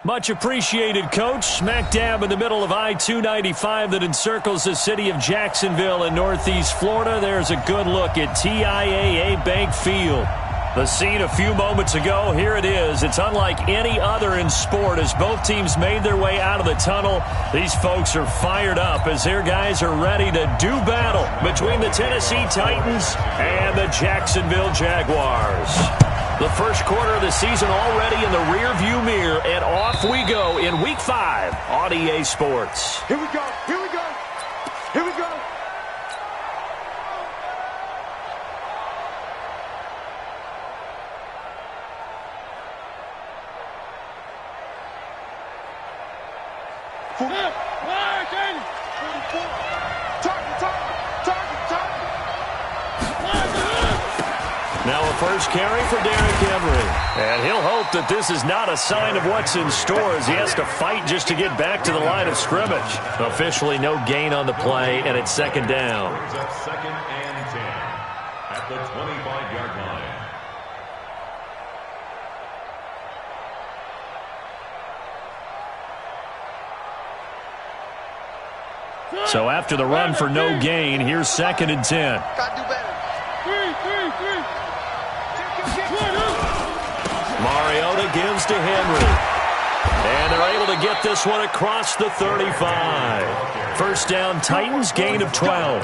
Much appreciated, Coach. Smack dab in the middle of I-295 that encircles the city of Jacksonville in Northeast Florida. There's a good look at TIAA Bank Field. The scene a few moments ago, here it is. It's unlike any other in sport as both teams made their way out of the tunnel. These folks are fired up as their guys are ready to do battle between the Tennessee Titans and the Jacksonville Jaguars. The first quarter of the season already in the rearview mirror, and off we go in Week 5 on EA Sports. Here we go, here we go, here we go. Now a first carry for Derrick Henry. And he'll hope that this is not a sign of what's in store as he has to fight just to get back to the line of scrimmage. Officially no gain on the play, and it's second down. Second and 10 at the 25-yard line. So after the run for no gain, here's second and 10. Gotta do better. Mariota gives to Henry. And they're able to get this one across the 35. First down, Titans, gain of 12.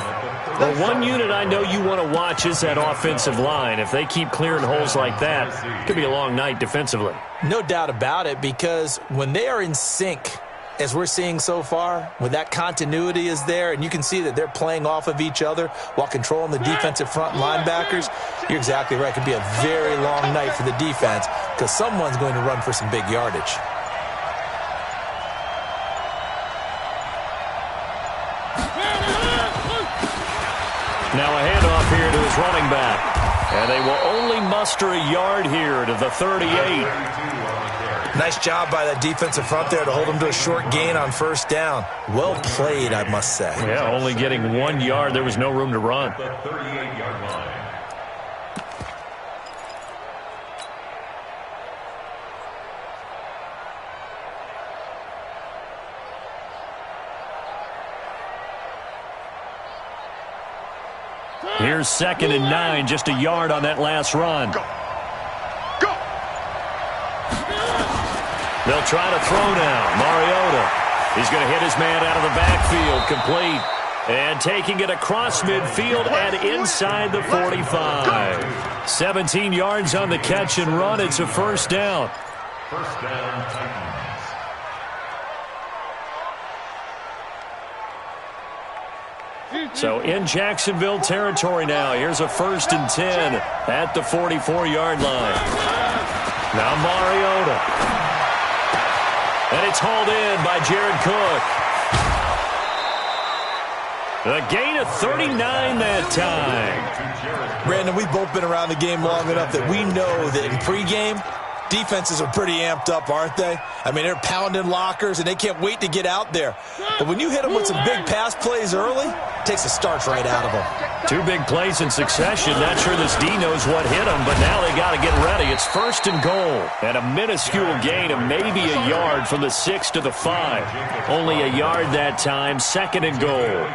Well, one unit I know you want to watch is that offensive line. If they keep clearing holes like that, it could be a long night defensively. No doubt about it, because when they are in sync, as we're seeing so far, when that continuity is there and you can see that they're playing off of each other while controlling the defensive front linebackers, you're exactly right. It could be a very long night for the defense because someone's going to run for some big yardage. Now a handoff here to his running back. And they will only muster a yard here to the 38. Nice job by that defensive front there to hold him to a short gain on first down. Well played, I must say. Yeah, only getting 1 yard. There was no room to run. The 38-yard line. Here's second and 9, just a yard on that last run. They'll try to throw now. Mariota. He's going to hit his man out of the backfield. Complete. And taking it across midfield and inside the 45. 17 yards on the catch and run. It's a first down. First down, Titans. So in Jacksonville territory now. Here's a first and 10 at the 44-yard line. Now Mariota. And it's hauled in by Jared Cook. A gain of 39 that time. Brandon, we've both been around the game long enough that we know that in pregame, defenses are pretty amped up, aren't they? I mean, they're pounding lockers, and they can't wait to get out there. But when you hit them with some big pass plays early, it takes the starch right out of them. 2 big plays in succession. Not sure this D knows what hit him, but now they got to get ready. It's first and goal. And a minuscule gain of maybe a yard from the 6 to the 5. Only a yard that time, second and goal.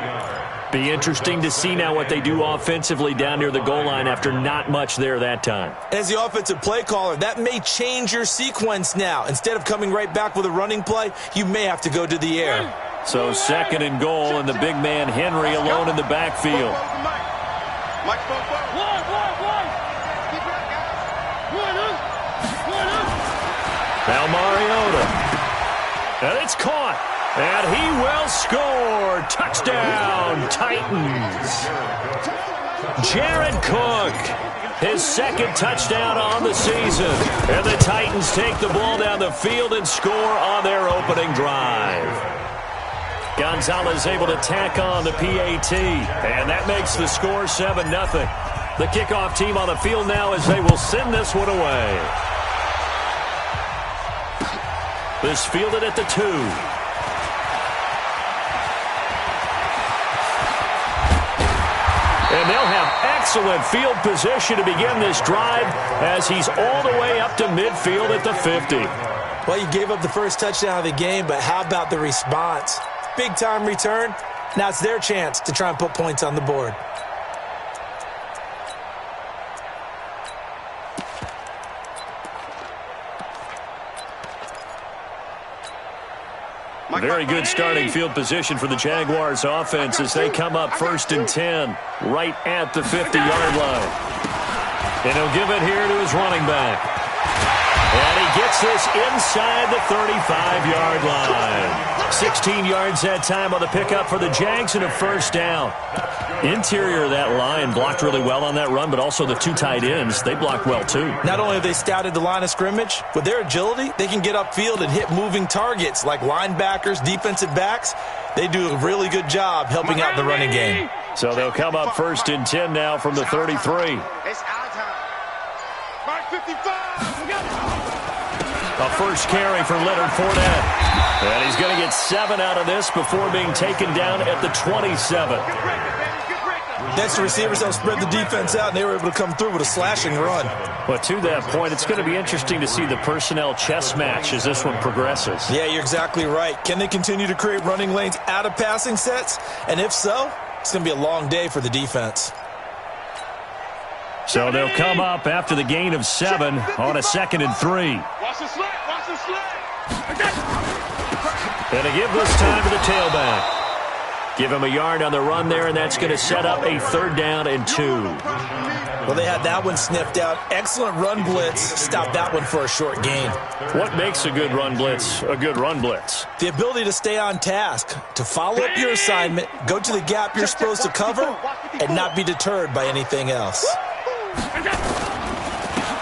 Be interesting to see now what they do offensively down near the goal line after not much there that time. As the offensive play caller, that may change your sequence now. Instead of coming right back with a running play, you may have to go to the air. So second and goal, and the big man Henry alone in the backfield. Now Mariota. And it's caught. And he will score. Touchdown, Titans. Jared Cook, his second touchdown on the season. And the Titans take the ball down the field and score on their opening drive. Gonzalez able to tack on the PAT. And that makes the score 7-0. The kickoff team on the field now as they will send this one away. This fielded at the 2. And they'll have excellent field position to begin this drive as he's all the way up to midfield at the 50. Well, you gave up the first touchdown of the game, but how about the response? Big-time return. Now it's their chance to try and put points on the board. Very good starting field position for the Jaguars offense as they come up 1st and 10 right at the 50-yard line. And he'll give it here to his running back. And he gets this inside the 35-yard line. 16 yards that time on the pickup for the Jags and a first down. Interior of that line blocked really well on that run, but also the two tight ends, they blocked well too. Not only have they scouted the line of scrimmage, with their agility, they can get upfield and hit moving targets like linebackers, defensive backs. They do a really good job helping out the running game. So they'll come up 1st and 10 now from the 33. It's our time. Mark 55. A first carry for Leonard Fournette. And he's going to get 7 out of this before being taken down at the 27. That's the receivers that spread the defense out, and they were able to come through with a slashing run. But to that point, it's going to be interesting to see the personnel chess match as this one progresses. Yeah, you're exactly right. Can they continue to create running lanes out of passing sets? And if so, it's going to be a long day for the defense. So they'll come up after the gain of 7 on a 2nd and 3. Watch the slide. Watch the slide. And to give this time to the tailback. Give him a yard on the run there, and that's going to set up a 3rd down and 2. Well, they had that one sniffed out. Excellent run blitz. Stopped that one for a short gain. What makes a good run blitz a good run blitz? The ability to stay on task, to follow up your assignment, go to the gap you're supposed to cover, and not be deterred by anything else.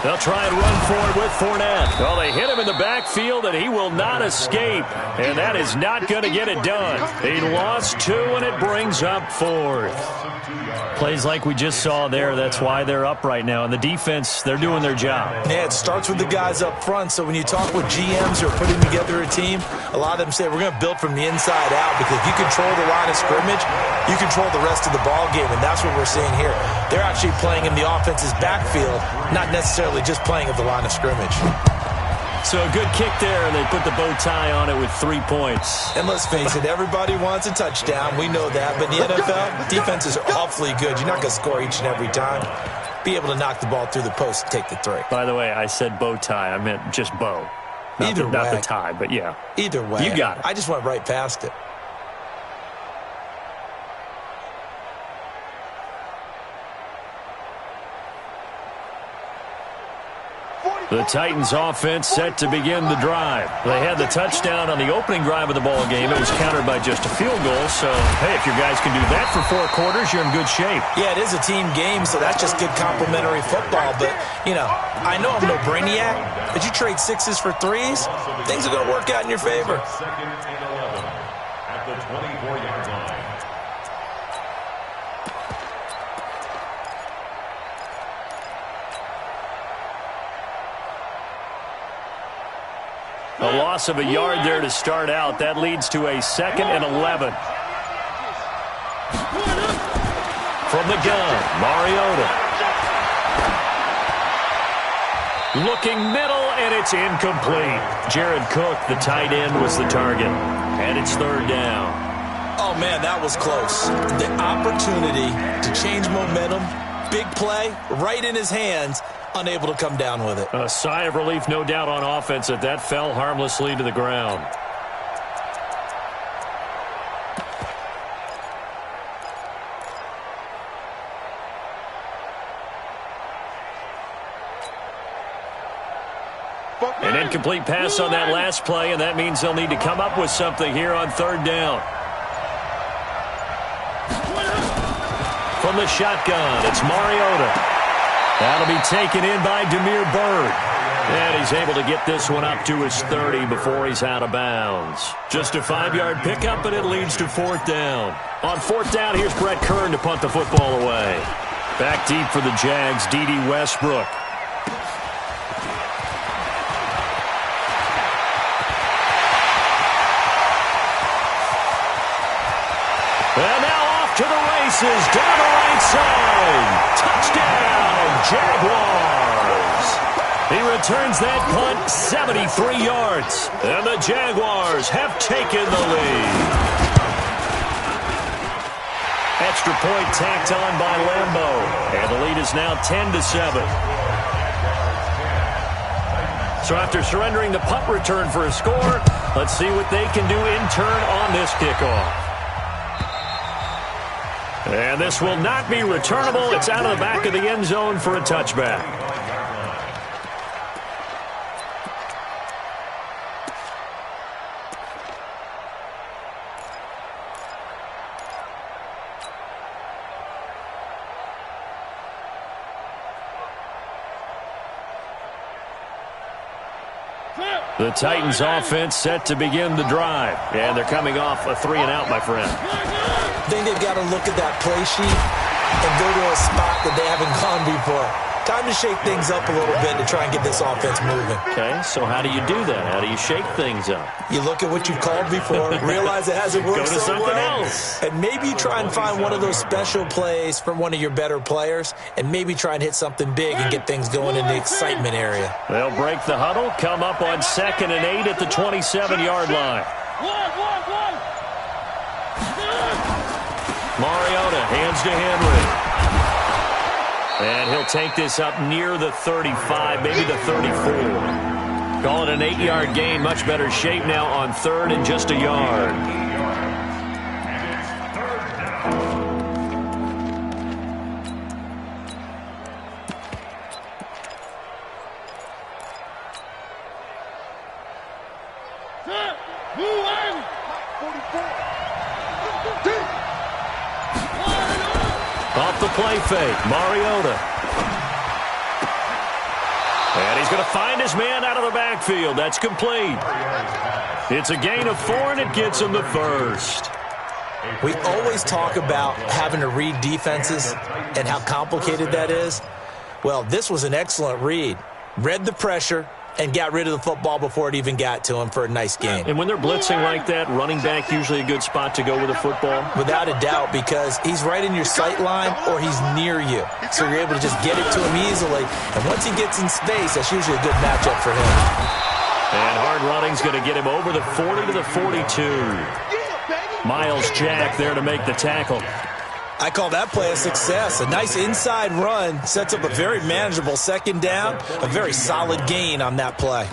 They'll try and run for it with Fournette. Well, they hit him in the backfield, and he will not escape. And that is not going to get it done. He lost 2, and it brings up 4th. Plays like we just saw there. That's why they're up right now. And the defense, they're doing their job. Yeah, it starts with the guys up front. So when you talk with GMs who are putting together a team, a lot of them say, we're going to build from the inside out. Because if you control the line of scrimmage, you control the rest of the ball game. And that's what we're seeing here. They're actually playing in the offense's backfield, not necessarily just playing at the line of scrimmage. So a good kick there, and they put the bow tie on it with 3 points. And let's face it, everybody wants a touchdown. We know that. But in the NFL, defenses are awfully good. You're not going to score each and every time. Be able to knock the ball through the post and take the 3. By the way, I said bow tie. I meant just bow. Not the tie, but yeah. Either way. You got it. I just went right past it. The Titans offense set to begin the drive. They had the touchdown on the opening drive of the ball game. It was countered by just a field goal. So, hey, if your guys can do that for 4 quarters, you're in good shape. Yeah, it is a team game, so that's just good complimentary football. But, you know, I know I'm no brainiac, but you trade 6s for 3s, things are going to work out in your favor. 2nd and 11 at the 24-yard line. A loss of a yard there to start out. That leads to a 2nd and 11. From the gun, Mariota. Looking middle, and it's incomplete. Jared Cook, the tight end, was the target. And it's 3rd down. Oh, man, that was close. The opportunity to change momentum, big play, right in his hands, unable to come down with it. A sigh of relief, no doubt, on offense that fell harmlessly to the ground. An incomplete pass on that last play, and that means they'll need to come up with something here on 3rd down. From the shotgun, it's Mariota. That'll be taken in by Damiere Byrd. And he's able to get this one up to his 30 before he's out of bounds. Just a 5-yard pickup, and it leads to 4th down. On 4th down, here's Brett Kern to punt the football away. Back deep for the Jags, D.D. Westbrook. And now off to the races, down the right side. Touchdown, Jaguars. He returns that punt 73 yards. And the Jaguars have taken the lead. Extra point tacked on by Lambeau. And the lead is now 10-7. So after surrendering the punt return for a score, let's see what they can do in turn on this kickoff. And this will not be returnable. It's out of the back of the end zone for a touchback. The Titans offense set to begin the drive. And they're coming off a 3-and-out, my friend. I think they've got to look at that play sheet and go to a spot that they haven't gone before. Time to shake things up a little bit to try and get this offense moving. Okay, so how do you do that? How do you shake things up? You look at what you've called before, realize it hasn't worked Go to so something well, else. and maybe try and find one of those special plays from one of your better players, and maybe try and hit something big and get things going in the excitement area. They'll break the huddle, come up on 2nd and 8 at the 27-yard line. Mariota hands to Henry. And he'll take this up near the 35, maybe the 34. Call it an 8-yard gain. Much better shape now on 3rd and just a yard. Off the play fake, Mariota. And he's going to find his man out of the backfield. That's complete. It's a gain of 4, and it gets him the first. We always talk about having to read defenses and how complicated that is. Well, this was an excellent read. Read the pressure and got rid of the football before it even got to him for a nice gain. And when they're blitzing like that, running back usually a good spot to go with a football? Without a doubt, because he's right in your sight line or he's near you. So you're able to just get it to him easily. And once he gets in space, that's usually a good matchup for him. And hard running's going to get him over the 40 to the 42. Miles Jack there to make the tackle. I call that play a success. A nice inside run sets up a very manageable 2nd down. A very solid gain on that play.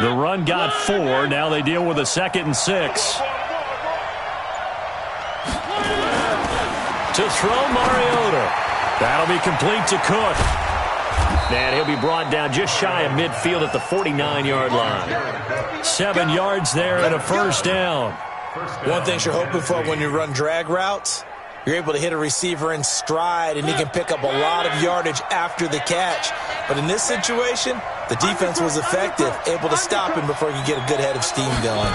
The run got 4. Now they deal with a 2nd and 6. To throw, Mariota. That'll be complete to Cook. And he'll be brought down just shy of midfield at the 49-yard line. 7 yards there and a first down. One thing you're hoping for when you run drag routes, you're able to hit a receiver in stride, and he can pick up a lot of yardage after the catch. But in this situation, the defense was effective, able to stop him before he could get a good head of steam going.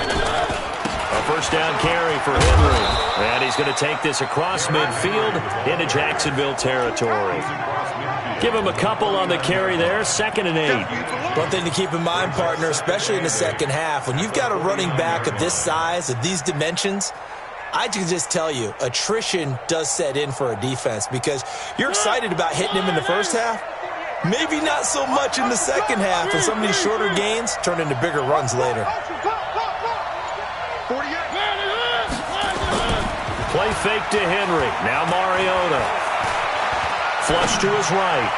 A first down carry for Henry. And he's going to take this across midfield into Jacksonville territory. Give him a couple on the carry there, 2nd and 8. One thing to keep in mind, partner, especially in the second half, when you've got a running back of this size, of these dimensions, I can just tell you, attrition does set in for a defense because you're excited about hitting him in the first half. Maybe not so much in the second half, and some of these shorter gains turn into bigger runs later. Play fake to Henry. Now Mariota. Flush to his right.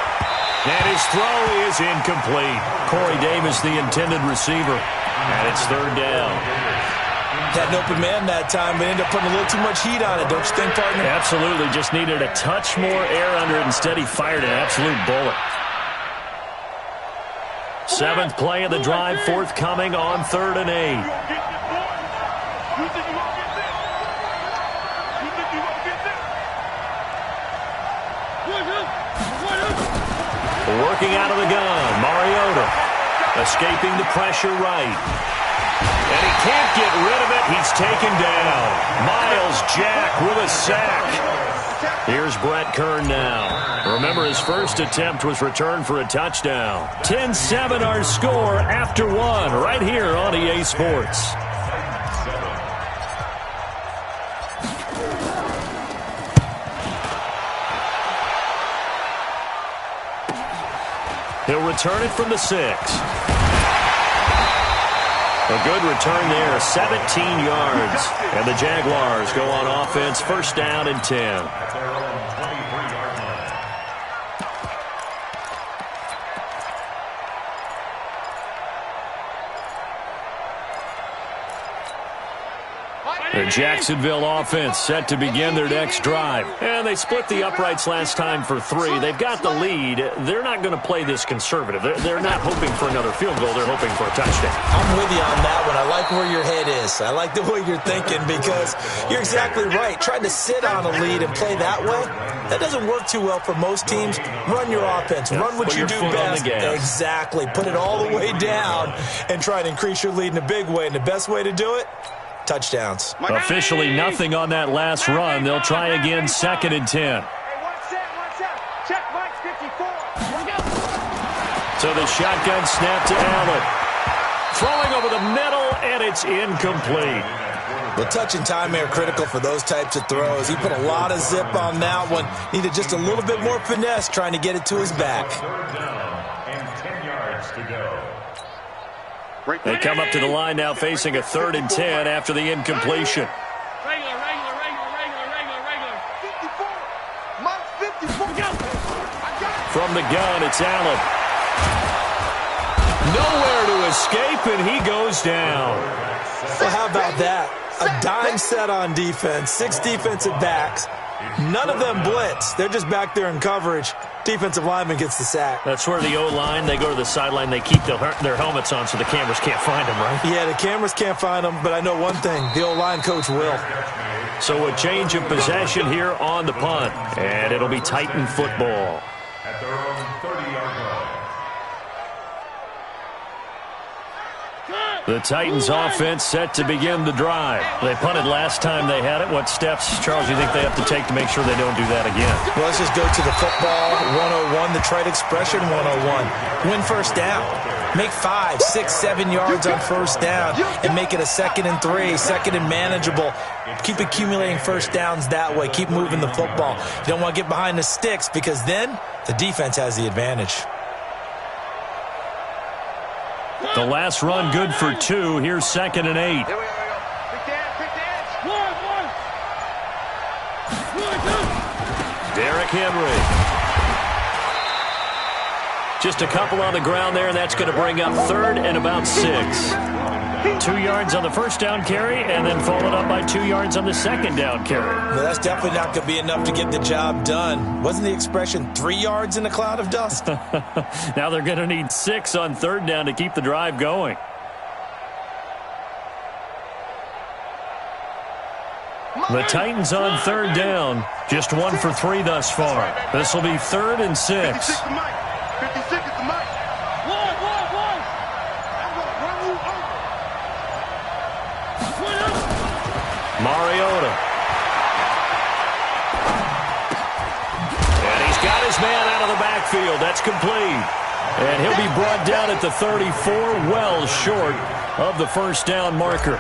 And his throw is incomplete. Corey Davis, the intended receiver. And it's 3rd down. Had an open man that time, but ended up putting a little too much heat on it, don't you think, partner? Absolutely. Just needed a touch more air under it. Instead, he fired an absolute bullet. 7th play of the drive, forthcoming on 3rd and 8. Working out of the gun, Mariota. Escaping the pressure right. And he can't get rid of it. He's taken down. Miles Jack with a sack. Here's Brett Kern now. Remember, his first attempt was returned for a touchdown. 10-7 our score after one right here on EA Sports. He'll return it from the 6. A good return there, 17 yards. And the Jaguars go on offense, first down and 10. The Jacksonville offense set to begin their next drive. And they split the uprights last time for 3. They've got the lead. They're not going to play this conservative. They're not hoping for another field goal. They're hoping for a touchdown. I'm with you on that one. I like where your head is. I like the way you're thinking because you're exactly right. Trying to sit on a lead and play that way, that doesn't work too well for most teams. Run your offense. Run what you do best. Exactly. Put it all the way down and try to increase your lead in a big way. And the best way to do it, touchdowns. Officially nothing on that last run. They'll try again, 2nd and 10. Check Mike 54. So the shotgun snap to Allen. Throwing over the middle, and it's incomplete. The touch and time are critical for those types of throws. He put a lot of zip on that one. Needed just a little bit more finesse trying to get it to his back. 3rd down and 10 yards to go. They come up to the line now facing a 3rd and 10 after the incompletion. Regular. 54. Mike 54. From the gun, it's Allen. Nowhere to escape, and he goes down. Well, how about that? A dime set on defense, 6 defensive backs. None of them blitz. They're just back there in coverage. Defensive lineman gets the sack. That's where the O-line, they go to the sideline, they keep their helmets on so the cameras can't find them, right? Yeah, the cameras can't find them, but I know one thing. The O-line coach will. So a change of possession here on the punt, and it'll be Titan football. At their own 30-yard line. The Titans offense set to begin the drive. They punted last time they had it. What steps, Charles, do you think they have to take to make sure they don't do that again? Well, let's just go to the football 101, the trade expression 101. Win first down. Make 5, 6, 7 yards on first down and make it a 2nd and 3, 2nd and manageable. Keep accumulating first downs that way. Keep moving the football. You don't want to get behind the sticks because then the defense has the advantage. The last run good for 2. Here's 2nd and 8. Here we go. Pick the edge. Derrick Henry. Just a couple on the ground there, and that's going to bring up 3rd and about 6. 2 yards on the first down carry, and then followed up by 2 yards on the second down carry. Well, that's definitely not going to be enough to get the job done. Wasn't the expression 3 yards in a cloud of dust? Now they're going to need 6 on 3rd down to keep the drive going. The Titans on 3rd down. Just 1 for 3 thus far. This will be 3rd and 6. 56 to Mike. 56 is to Mike. One. I'm going to run you over. Mariota. And he's got his man out of the backfield. That's complete. And he'll be brought down at the 34, well short of the first down marker.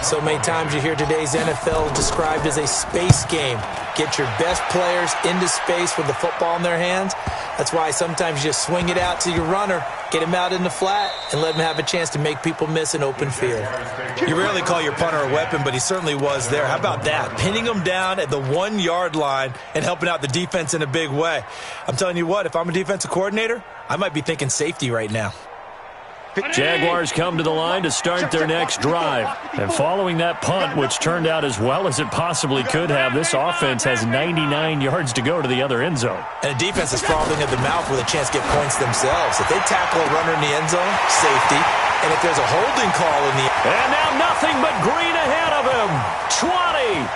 So many times you hear today's NFL described as a space game. Get your best players into space with the football in their hands. That's why sometimes you just swing it out to your runner, get him out in the flat, and let him have a chance to make people miss an open field. You rarely call your punter a weapon, but he certainly was there. How about that? Pinning him down at the 1 yard line and helping out the defense in a big way. I'm telling you what, if I'm a defensive coordinator, I might be thinking safety right now. Jaguars come to the line to start their next drive. And following that punt, which turned out as well as it possibly could have, this offense has 99 yards to go to the other end zone. And the defense is frothing at the mouth with a chance to get points themselves. If they tackle a runner in the end zone, safety. And if there's a holding call in the... And now nothing but green ahead of him. 20.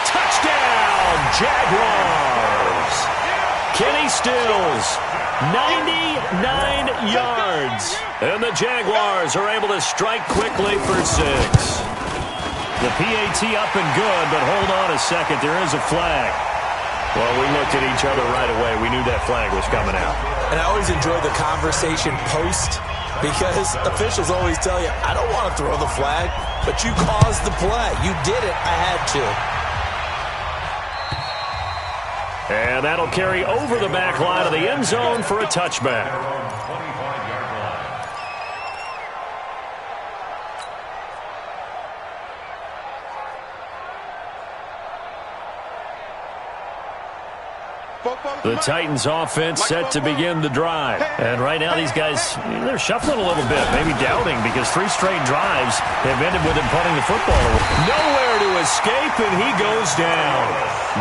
Touchdown, Jaguars. Kenny Stills, 99 yards. And the Jaguars are able to strike quickly for 6. The PAT up and good, but hold on a second. There is a flag. Well, we looked at each other right away. We knew that flag was coming out. And I always enjoy the conversation post because officials always tell you, I don't want to throw the flag, but you caused the play. You did it. I had to. And that'll carry over the back line of the end zone for a touchback. The Titans offense set to begin the drive. And right now these guys, they're shuffling a little bit, maybe doubting, because 3 straight drives have ended with him punting the football away. Nowhere to escape, and he goes down.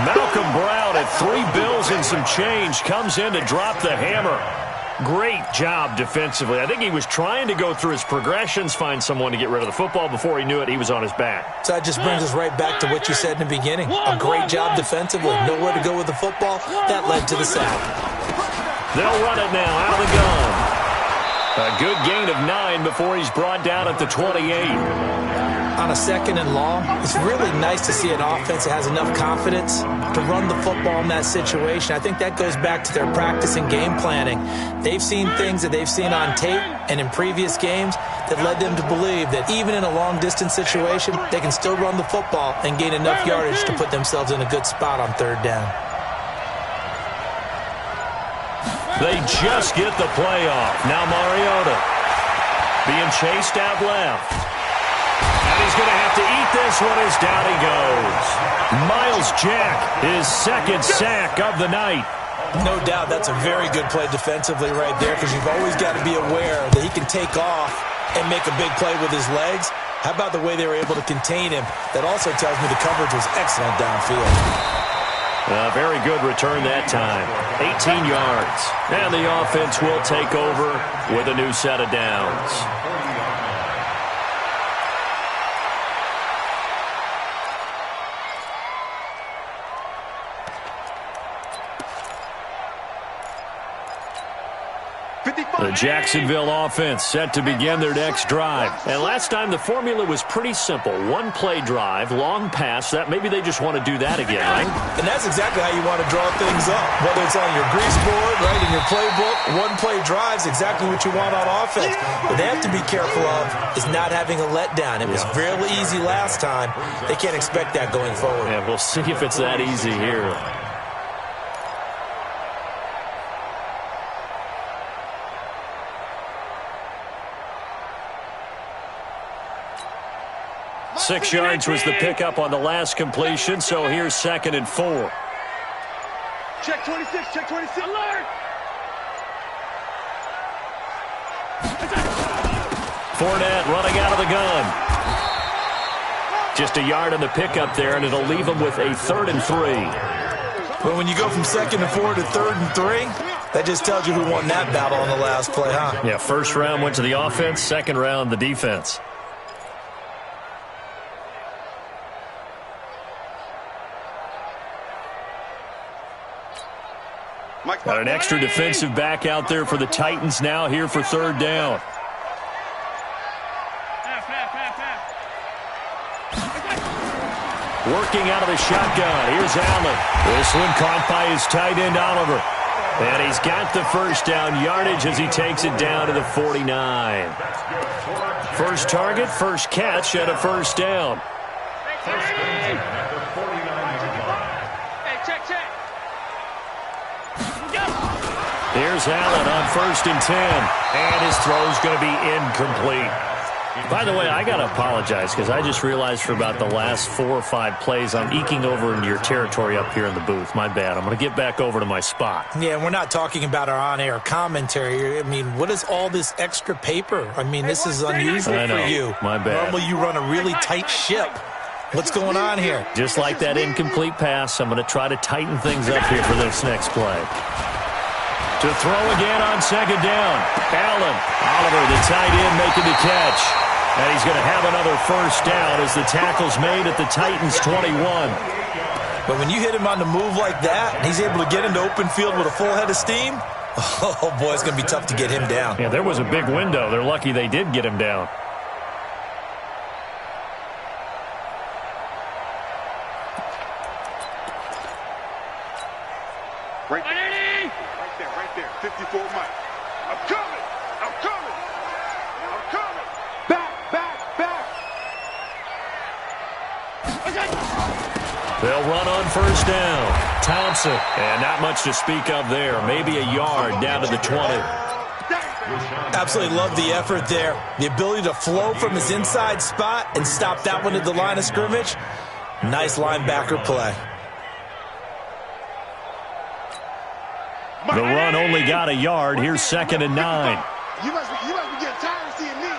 Malcolm Brown at 3 bills and some change comes in to drop the hammer. Great job defensively. I think he was trying to go through his progressions, find someone to get rid of the football. Before he knew it, he was on his back. So that just brings us right back to what you said in the beginning. A great job defensively. Nowhere to go with the football. That led to the sack. They'll run it now out of the gun. A good gain of 9 before he's brought down at the 28. On a 2nd and long, it's really nice to see an offense that has enough confidence to run the football in that situation. I think that goes back to their practice and game planning. They've seen things that they've seen on tape and in previous games that led them to believe that even in a long-distance situation, they can still run the football and gain enough yardage to put themselves in a good spot on 3rd down. They just get the play off. Now Mariota being chased out left. And he's going to have to eat this one as down he goes. Miles Jack, his 2nd sack of the night. No doubt that's a very good play defensively right there, because you've always got to be aware that he can take off and make a big play with his legs. How about the way they were able to contain him? That also tells me the coverage was excellent downfield. A very good return that time. 18 yards. And the offense will take over with a new set of downs. The Jacksonville offense set to begin their next drive. And last time the formula was pretty simple. 1-play drive, long pass. That maybe they just want to do that again, right? And that's exactly how you want to draw things up. Whether it's on your grease board, right, in your playbook, 1-play drive's exactly what you want on offense. What they have to be careful of is not having a letdown. It was fairly easy last time. They can't expect that going forward. Yeah, we'll see if it's that easy here. Six yards was the pickup on the last completion, so here's 2nd and 4. Check 26, check 26. Alert! Fournette running out of the gun. Just a yard on the pickup there, and it'll leave him with a 3rd and 3. But when you go from 2nd and 4 to 3rd and 3, that just tells you who won that battle on the last play, huh? Yeah, 1st round went to the offense, 2nd round the defense. Got an extra defensive back out there for the Titans now here for 3rd down. Working out of the shotgun. Here's Allen. This one caught by his tight end, Oliver. And he's got the 1st down yardage as he takes it down to the 49. First target, first catch, and a 1st down. Here's Allen on 1st and 10. And his throw's going to be incomplete. By the way, I got to apologize because I just realized for about the last 4 or 5 plays, I'm eking over into your territory up here in the booth. My bad. I'm going to get back over to my spot. Yeah, we're not talking about our on-air commentary. I mean, what is all this extra paper? I mean, this is unusual for you. My bad. Normally you run a really tight ship. What's going on here? Just like that incomplete pass, I'm going to try to tighten things up here for this next play. To throw again on 2nd down. Allen. Oliver, the tight end, making the catch. And he's going to have another 1st down as the tackle's made at the Titans' 21. But when you hit him on the move like that, and he's able to get into open field with a full head of steam, oh, boy, it's going to be tough to get him down. Yeah, there was a big window. They're lucky they did get him down. Right there. 54 Mike. I'm coming. Back. They'll run on first down. Thompson. And not much to speak of there. Maybe a yard down to the 20. Absolutely love the effort there. The ability to flow from his inside spot and stop that one at the line of scrimmage. Nice linebacker play. The run only got a yard. Here's 2nd and 9. You must be getting tired of seeing me.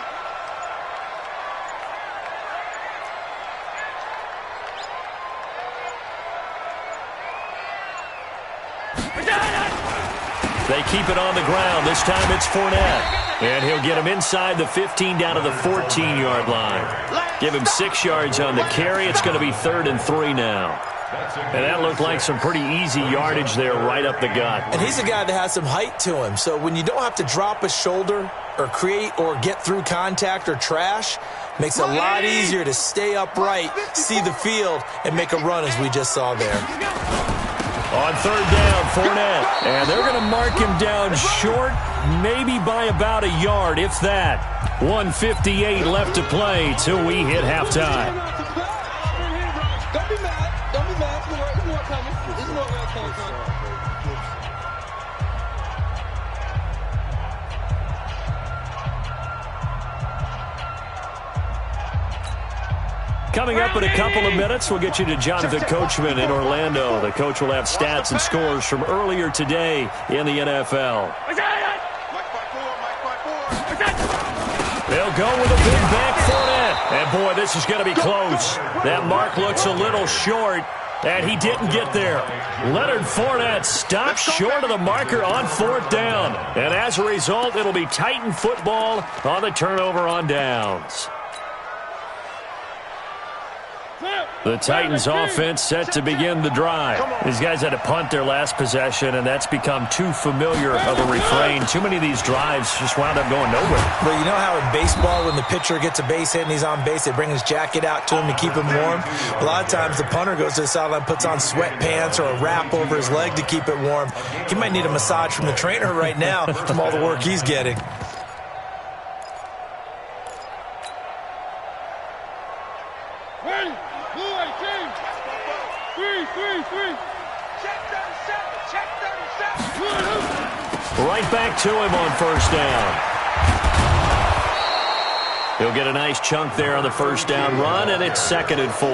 They keep it on the ground. This time it's Fournette. And he'll get him inside the 15 down to the 14-yard line. Give him 6 yards on the carry. It's going to be 3rd and 3 now. And that looked like some pretty easy yardage there right up the gut. And he's a guy that has some height to him. So when you don't have to drop a shoulder or create or get through contact or trash, makes it a lot easier to stay upright, see the field, and make a run as we just saw there. On 3rd down, Fournette. And they're going to mark him down short, maybe by about a yard, if that. 1:58 left to play till we hit halftime. Don't be mad. There's more coming. There's more coming. Coming up in a couple of minutes, we'll get you to Jonathan Coachman in Orlando. The coach will have stats and scores from earlier today in the NFL. They'll go with a big back Fournette. And, boy, this is going to be close. That mark looks a little short, and he didn't get there. Leonard Fournette stopped short of the marker on 4th down. And as a result, it'll be Titan football on the turnover on downs. The Titans offense set to begin the drive. These guys had to punt their last possession, and that's become too familiar of a refrain. Too many of these drives just wound up going nowhere. But you know how in baseball, when the pitcher gets a base hit and he's on base, they bring his jacket out to him to keep him warm? A lot of times the punter goes to the sideline, puts on sweatpants or a wrap over his leg to keep it warm. He might need a massage from the trainer right now from all the work he's getting. Right back to him on 1st down. He'll get a nice chunk there on the 1st down run, and it's 2nd and 4.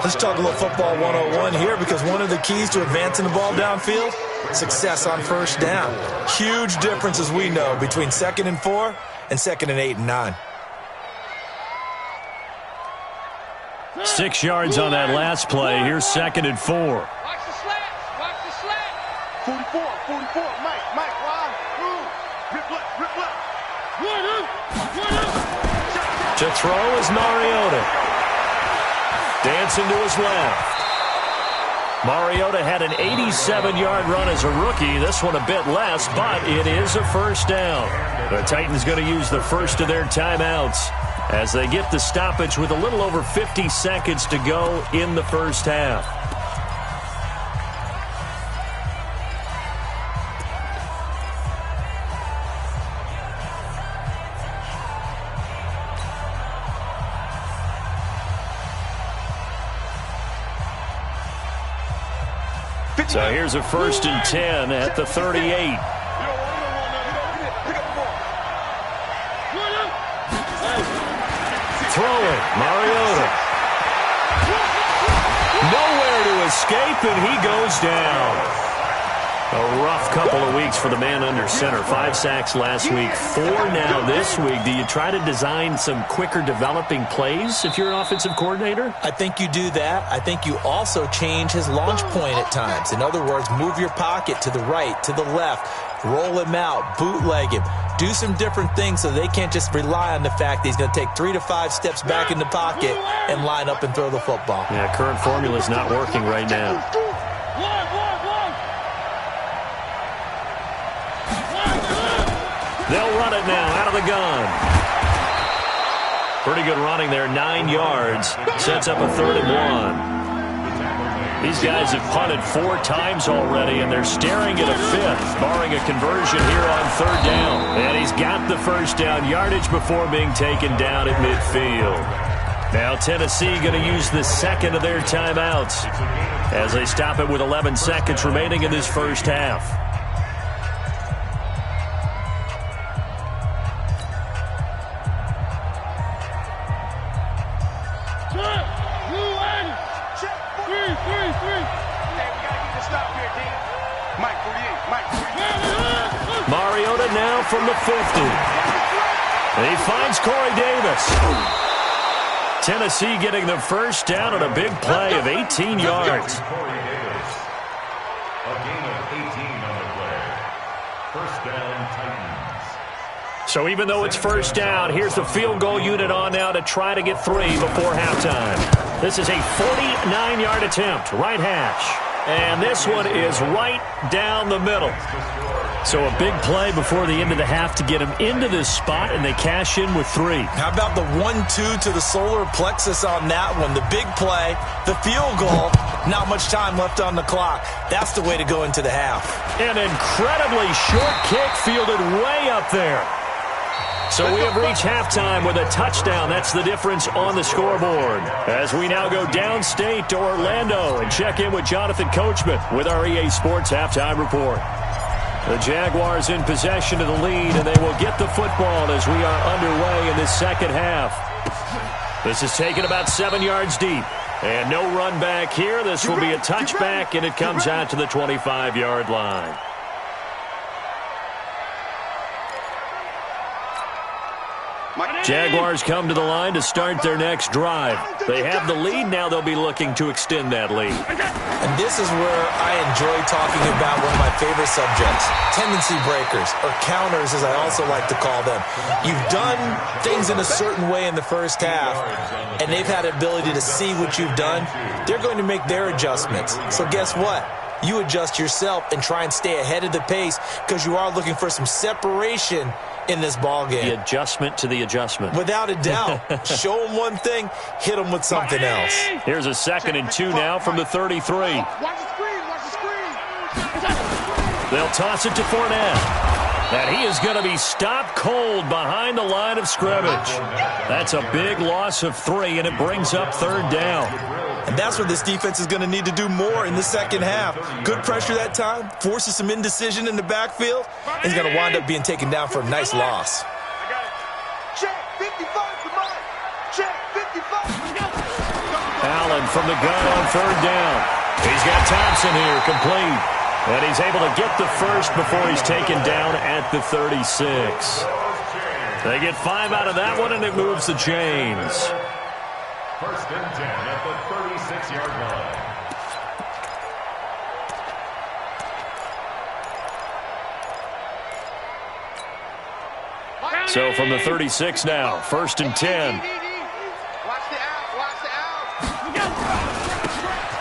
Let's talk a little football 101 here, because one of the keys to advancing the ball downfield, success on 1st down. Huge difference, as we know, between 2nd and 4 and 2nd and 8 and 9. 6 yards on that last play. Here's 2nd and 4. Watch the slant. 44, Mike, wide, rip left. To throw is Mariota. Dancing to his left. Mariota had an 87-yard run as a rookie. This one a bit less, but it is a 1st down. The Titans going to use the first of their timeouts as they get the stoppage with a little over 50 seconds to go in the 1st half. So here's a 1st and 10 at the 38. Throwing, Mariota. Nowhere to escape, and he goes down. A rough couple of weeks for the man under center. 5 sacks last week, 4 now this week. Do you try to design some quicker developing plays if you're an offensive coordinator? I think you do that. I think you also change his launch point at times. In other words, move your pocket to the right, to the left, roll him out, bootleg him. Do some different things so they can't just rely on the fact that he's going to take 3 to 5 steps back in the pocket and line up and throw the football. Yeah, current formula is not working right now. They'll run it now out of the gun. Pretty good running there, 9 yards. Sets up a 3rd and 1. These guys have punted 4 times already, and they're staring at a 5th, barring a conversion here on 3rd down. And he's got the 1st down yardage before being taken down at midfield. Now Tennessee going to use the 2nd of their timeouts as they stop it with 11 seconds remaining in this first half. Mariota now from the 50. He finds Corey Davis. Tennessee getting the 1st down on a big play of 18 yards. Corey Davis. A gain of 18 on the play. 1st down, Titans. So even though it's 1st down, here's the field goal unit on now to try to get 3 before halftime. This is a 49-yard attempt, right hash. And this one is right down the middle. So a big play before the end of the half to get him into this spot, and they cash in with 3. How about the 1-2 to the solar plexus on that one? The big play, the field goal, not much time left on the clock. That's the way to go into the half. An incredibly short kick fielded way up there. So we have reached halftime with a touchdown. That's the difference on the scoreboard. As we now go downstate to Orlando and check in with Jonathan Coachman with our EA Sports Halftime Report. The Jaguars in possession of the lead, and they will get the football as we are underway in this second half. This is taken about 7 yards deep. And no run back here. This will be a touchback, and it comes out to the 25-yard line. Jaguars come to the line to start their next drive. They have the lead. Now they'll be looking to extend that lead. And this is where I enjoy talking about one of my favorite subjects, tendency breakers, or counters as I also like to call them. You've done things in a certain way in the first half, and they've had the ability to see what you've done. They're going to make their adjustments. So guess what? You adjust yourself and try and stay ahead of the pace because you are looking for some separation in this ball game. The adjustment to the adjustment. Without a doubt. Show them one thing, hit them with something else. Here's a 2nd and 2 now from the 33. Watch the screen, watch the screen. They'll toss it to Fournette. And he is going to be stopped cold behind the line of scrimmage. That's a big loss of 3, and it brings up 3rd down. And that's what this defense is going to need to do more in the second half. Good pressure that time, forces some indecision in the backfield, and he's going to wind up being taken down for a nice loss. Check 55 to mine. Check 55. Allen from the gun on 3rd down. He's got Thompson here, complete. And he's able to get the 1st before he's taken down at the 36. They get 5 out of that one, and it moves the chains. 1st and 10 at the 36-yard line. So from the 36 now, 1st and 10. Watch the out, watch the out.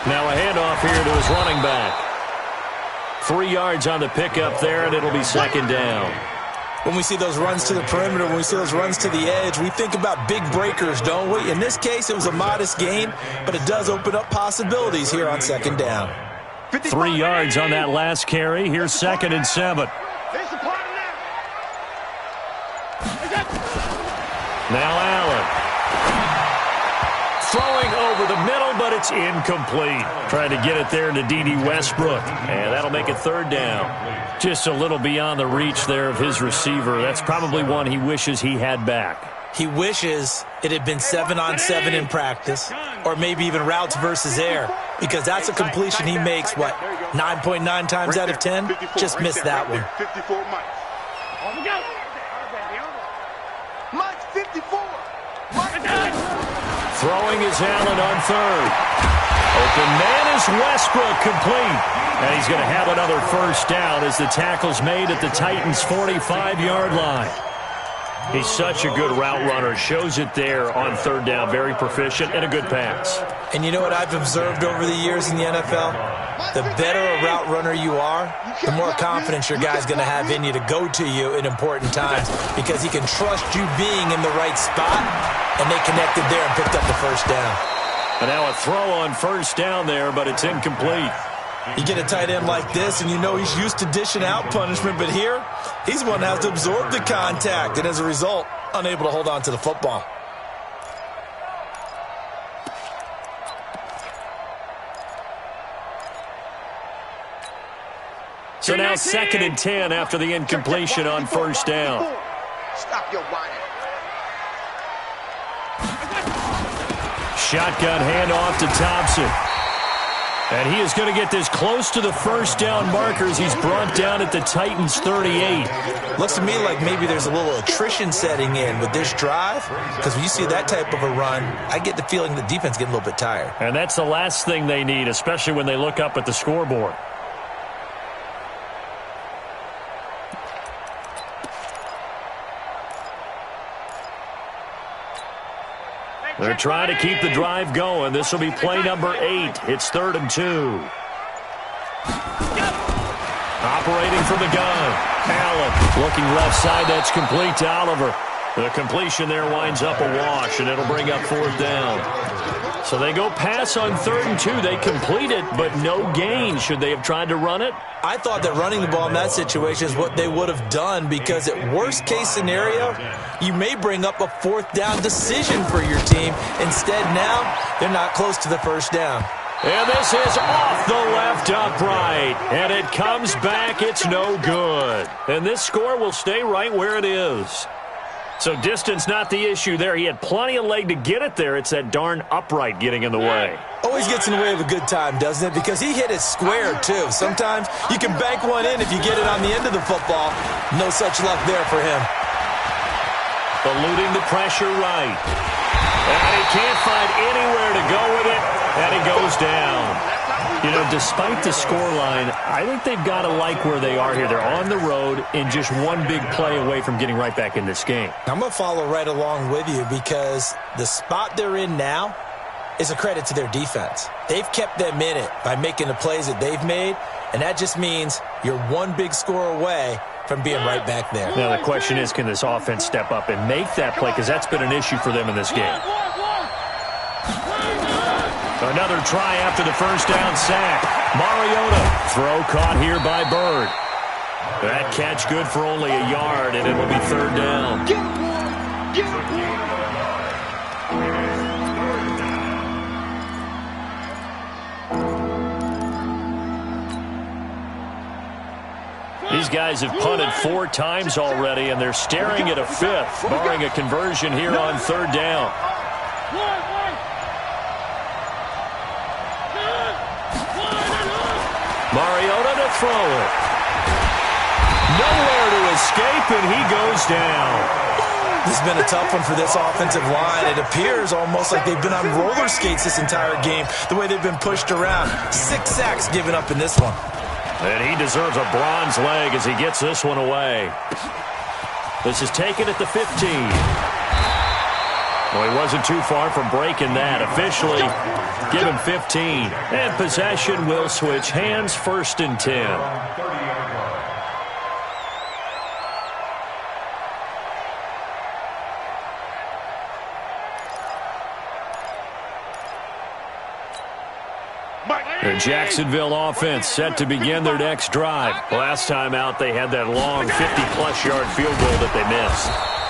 Now a handoff here to his running back. 3 yards on the pickup there, and it'll be 2nd down. When we see those runs to the perimeter, when we see those runs to the edge, we think about big breakers, don't we? In this case, it was a modest gain, but it does open up possibilities here on 2nd down. 3 yards on that last carry. Here's 2nd and 7. Now Allen. Throwing over the middle, but it's incomplete. Trying to get it there to D.D. Westbrook. And that'll make it 3rd down. Just a little beyond the reach there of his receiver. That's probably one he wishes he had back. He wishes it had been 7-on-7 in practice, or maybe even routes versus air, because that's a completion he makes, 9.9 times out of 10? Just missed that one. 54 Mike. Mike 54. Throwing is Allen on third. Open man is Westbrook, complete. And he's going to have another first down as the tackle's made at the Titans' 45-yard line. He's such a good route runner. Shows it there on third down. Very proficient and a good pass. And you know what I've observed over the years in the NFL? The better a route runner you are, the more confidence your guy's going to have in you to go to you in important times, because he can trust you being in the right spot, and they connected there and picked up the first down. And now a throw on first down there, but it's incomplete. You get a tight end like this, and you know he's used to dishing out punishment, but here, he's one that has to absorb the contact, and as a result, unable to hold on to the football. So now 2nd and 10 after the incompletion on first down. Stop your whining. Shotgun handoff to Thompson. And he is going to get this close to the first down markers. He's brought down at the Titans' 38. Looks to me like maybe there's a little attrition setting in with this drive, because when you see that type of a run, I get the feeling the defense getting a little bit tired. And that's the last thing they need, especially when they look up at the scoreboard. They're trying to keep the drive going. This will be play number 8. It's 3rd and 2. Operating from the gun. Allen looking left side. That's complete to Oliver. The completion there winds up a wash, and it'll bring up 4th down. So they go pass on 3rd and 2. They complete it, but no gain. Should they have tried to run it? I thought that running the ball in that situation is what they would have done, because at worst case scenario, you may bring up a 4th down decision for your team. Instead, now they're not close to the first down. And this is off the left upright. And it comes back. It's no good. And this score will stay right where it is. So distance not the issue there. He had plenty of leg to get it there. It's that darn upright getting in the way. Always gets in the way of a good time, doesn't it? Because he hit it square, too. Sometimes you can bank one in if you get it on the end of the football. No such luck there for him. Eluding the pressure right. And he can't find anywhere to go with it. And he goes down. You know, despite the scoreline, I think they've got to like where they are here. They're on the road and just one big play away from getting right back in this game. I'm going to follow right along with you, because the spot they're in now is a credit to their defense. They've kept them in it by making the plays that they've made, and that just means you're one big score away from being right back there. Now the question is, can this offense step up and make that play? Because that's been an issue for them in this game. Another try after the first down sack. Mariota, throw caught here by Bird. That catch good for only a yard, and it will be 3rd down. These guys have punted 4 times already, and they're staring at a 5th, barring a conversion here on 3rd down. Mariota to throw it. Nowhere to escape, and he goes down. This has been a tough one for this offensive line. It appears almost like they've been on roller skates this entire game, the way they've been pushed around. 6 sacks given up in this one. And he deserves a bronze leg as he gets this one away. This is taken at the 15. Well, he wasn't too far from breaking that. Officially, give him 15. And possession will switch hands, 1st and 10. The Jacksonville offense set to begin their next drive. Last time out, they had that long 50-plus yard field goal that they missed.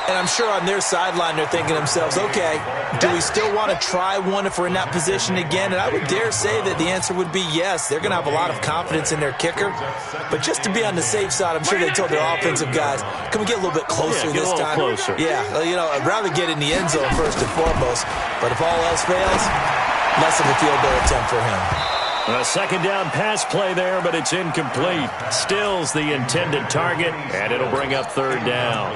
And I'm sure on their sideline they're thinking to themselves, okay, do we still want to try one if we're in that position again? And I would dare say that the answer would be yes. They're going to have a lot of confidence in their kicker. But just to be on the safe side, I'm sure they told their offensive guys, can we get a little bit closer this time? Closer. Yeah, I'd rather get in the end zone first and foremost. But if all else fails, less of a field goal attempt for him. A second down pass play there, but it's incomplete. Still's the intended target, and it'll bring up third down.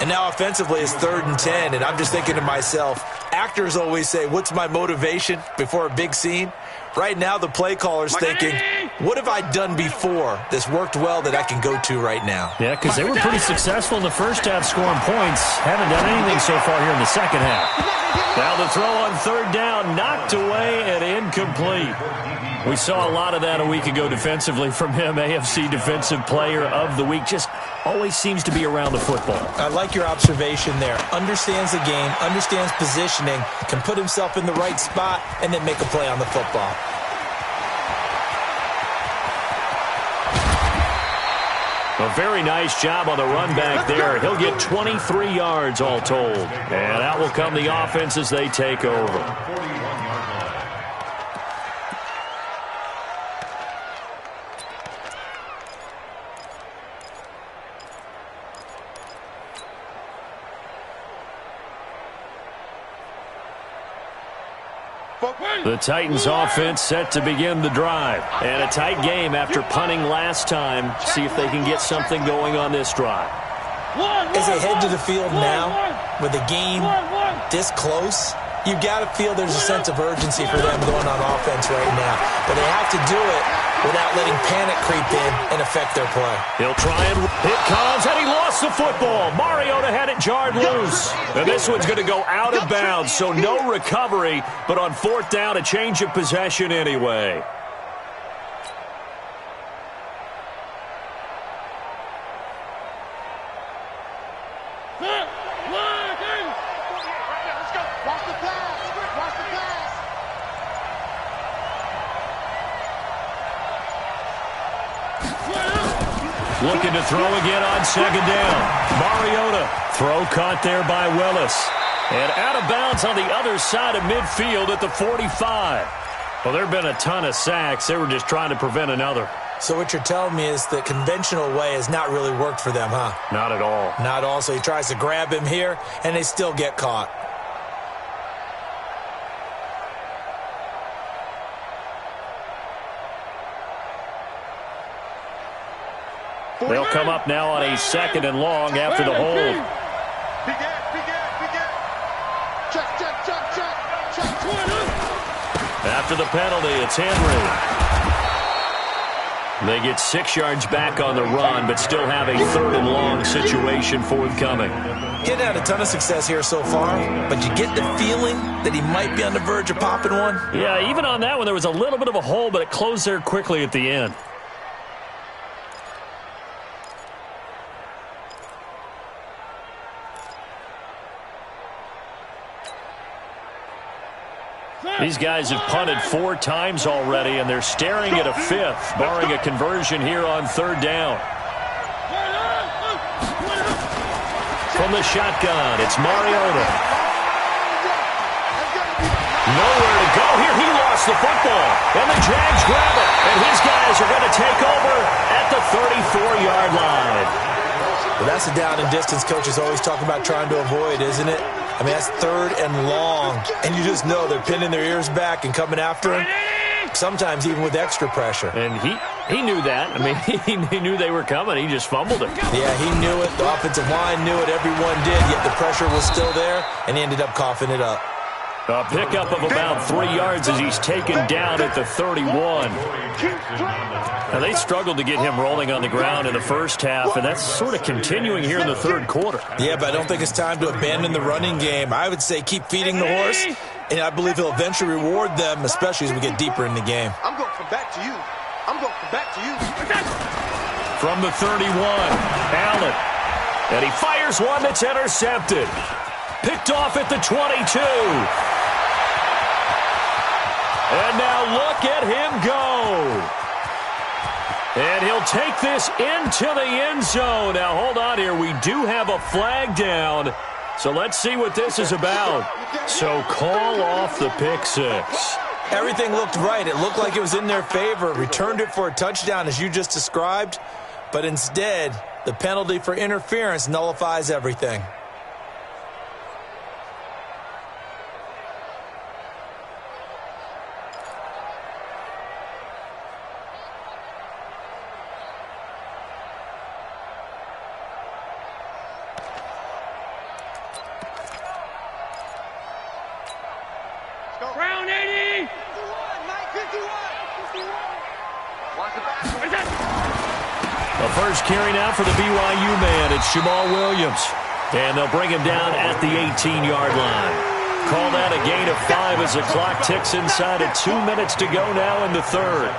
And now offensively it's 3rd and 10, and I'm just thinking to myself, actors always say, what's my motivation before a big scene? Right now the play caller's thinking, what have I done before that's worked well that I can go to right now? Yeah, because they were pretty successful in the first half scoring points. Haven't done anything so far here in the second half. Now the throw on third down, knocked away and incomplete. We saw a lot of that a week ago defensively from him. AFC Defensive Player of the Week. Just always seems to be around the football. I like your observation there. Understands the game, understands positioning, can put himself in the right spot, and then make a play on the football. A very nice job on the run back there. He'll get 23 yards all told. And out will come the offense as they take over. The Titans offense set to begin the drive. And a tight game after punting last time. See if they can get something going on this drive. As they head to the field now, with the game this close, you've got to feel there's a sense of urgency for them going on offense right now. But they have to do it without letting panic creep in and affect their play. He'll try and it comes, and he lost the football. Mariota had it jarred loose. And this one's going to go out of bounds, so no recovery, but on fourth down, a change of possession anyway. Looking to throw again on second down. Mariota, throw caught there by Willis. And out of bounds on the other side of midfield at the 45. Well, there have been a ton of sacks. They were just trying to prevent another. So what you're telling me is the conventional way has not really worked for them, huh? Not at all. Not at all. So he tries to grab him here, and they still get caught. They'll come up now on a second and long after the hold. After the penalty, it's Henry. They get 6 yards back on the run, but still have a 3rd and long situation forthcoming. He's had a ton of success here so far, but you get the feeling that he might be on the verge of popping one? Yeah, even on that one, there was a little bit of a hole, but it closed there quickly at the end. These guys have punted 4 times already, and they're staring at a 5th, barring a conversion here on third down. From the shotgun, it's Mariota. Nowhere to go here. He lost the football, and the Jags grab it, and his guys are going to take over at the 34-yard line. Well, that's the down and distance coaches always talk about trying to avoid, isn't it? I mean, that's 3rd and long, and you just know they're pinning their ears back and coming after him, sometimes even with extra pressure. And he knew that. I mean, he knew they were coming. He just fumbled it. Yeah, he knew it. The offensive line knew it. Everyone did, yet the pressure was still there, and he ended up coughing it up. A pickup of about 3 yards as he's taken down at the 31. Now, they struggled to get him rolling on the ground in the first half, and that's sort of continuing here in the third quarter. Yeah, but I don't think it's time to abandon the running game. I would say keep feeding the horse, and I believe he'll eventually reward them, especially as we get deeper in the game. I'm going to come back to you. I'm going to come back to you. From the 31, Allen. And he fires one that's intercepted. Picked off at the 22. And now look at him go. And he'll take this into the end zone. Now, hold on here. We do have a flag down. So let's see what this is about. So call off the pick six. Everything looked right. It looked like it was in their favor. Returned it for a touchdown, as you just described. But instead, the penalty for interference nullifies everything. Round 80! 51, Mike, 51! The first carry now for the BYU man. It's Jamal Williams. And they'll bring him down at the 18-yard line. Call that a gain of 5 as the clock ticks inside of 2 minutes to go now in the third.